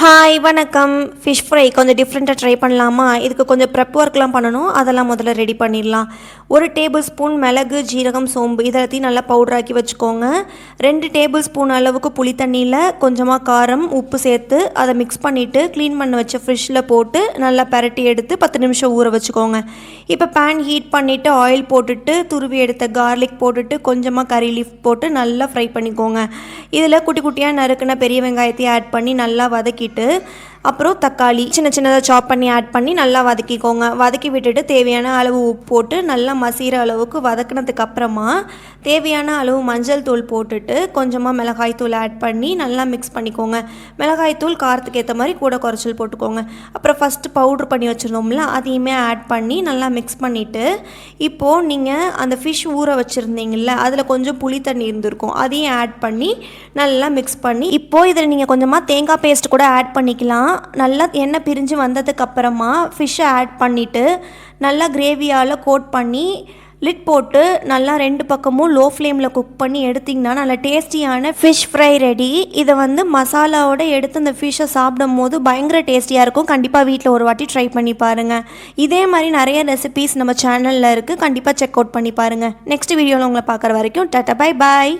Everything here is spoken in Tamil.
ஹாய் வணக்கம். ஃபிஷ் ஃப்ரை கொஞ்சம் டிஃப்ரெண்ட்டாக ட்ரை பண்ணலாமா? இதுக்கு கொஞ்சம் ப்ரெப் ஒர்க்லாம் பண்ணணும். அதெல்லாம் முதல்ல ரெடி பண்ணிடலாம். 1 டேபிள் ஸ்பூன் மிளகு, ஜீரகம், சோம்பு இதெல்லாத்தையும் நல்லா பவுடராக்கி வச்சுக்கோங்க. 2 டேபிள் ஸ்பூன் அளவுக்கு புளி தண்ணியில் கொஞ்சமாக காரம், உப்பு சேர்த்து அதை மிக்ஸ் பண்ணிவிட்டு க்ளீன் பண்ணி வச்ச ஃபிஷ்ஷில் போட்டு நல்லா பரட்டி எடுத்து 10 நிமிஷம் ஊற வச்சுக்கோங்க. இப்போ பேன் ஹீட் பண்ணிவிட்டு ஆயில் போட்டுட்டு துருவி எடுத்த கார்லிக் போட்டுட்டு கொஞ்சமாக கறி லீஃப் போட்டு நல்லா ஃப்ரை பண்ணிக்கோங்க. இதில் குட்டி குட்டியாக நறுக்குன பெரிய வெங்காயத்தையும் ஆட் பண்ணி நல்லா வதக்கிட்டு அப்புறம் தக்காளி சின்ன சின்னதாக சாப் பண்ணி ஆட் பண்ணி நல்லா வதக்கிக்கோங்க. வதக்கி விட்டுட்டு தேவையான அளவு உப்பு போட்டு நல்லா மசிகிற அளவுக்கு வதக்கினதுக்கு அப்புறமா தேவையான அளவு மஞ்சள் தூள் போட்டுட்டு கொஞ்சமாக மிளகாய் தூள் ஆட் பண்ணி நல்லா மிக்ஸ் பண்ணிக்கோங்க. மிளகாய் தூள் காரத்துக்கு ஏற்ற மாதிரி கூட குறைச்சல் போட்டுக்கோங்க. அப்புறம் ஃபஸ்ட்டு பவுட்ரு பண்ணி வச்சுருந்தோம்ல அதையுமே ஆட் பண்ணி நல்லா மிக்ஸ் பண்ணிவிட்டு இப்போது நீங்கள் அந்த ஃபிஷ் ஊற வச்சுருந்தீங்கள்ல அதில் கொஞ்சம் புளி தண்ணி இருந்திருக்கும் அதையும் ஆட் பண்ணி நல்லா மிக்ஸ் பண்ணி இப்போது இதில் நீங்கள் கொஞ்சமாக தேங்காய் பேஸ்ட் கூட ஆட் பண்ணிக்கலாம். நல்லா எண்ணெய் பிரிஞ்சு வந்ததுக்கப்புறமா ஃபிஷ்ஷை ஆட் பண்ணிவிட்டு நல்லா கிரேவியால் கோட் பண்ணி லிட் போட்டு நல்லா 2 பக்கமும் லோ ஃப்ளேமில் குக் பண்ணி எடுத்திங்கன்னா நல்லா டேஸ்டியான ஃபிஷ் ஃப்ரை ரெடி. இதை மசாலாவோட எடுத்து அந்த ஃபிஷ்ஷை சாப்பிடும் போது பயங்கர டேஸ்டியாக இருக்கும். கண்டிப்பாக வீட்டில் ஒரு வாட்டி ட்ரை பண்ணி பாருங்கள். இதே மாதிரி நிறைய ரெசிபீஸ் நம்ம சேனலில் இருக்குது. கண்டிப்பாக செக் அவுட் பண்ணி பாருங்கள். நெக்ஸ்ட் வீடியோவில் உங்களை பார்க்குற வரைக்கும் டாடா பை பாய்.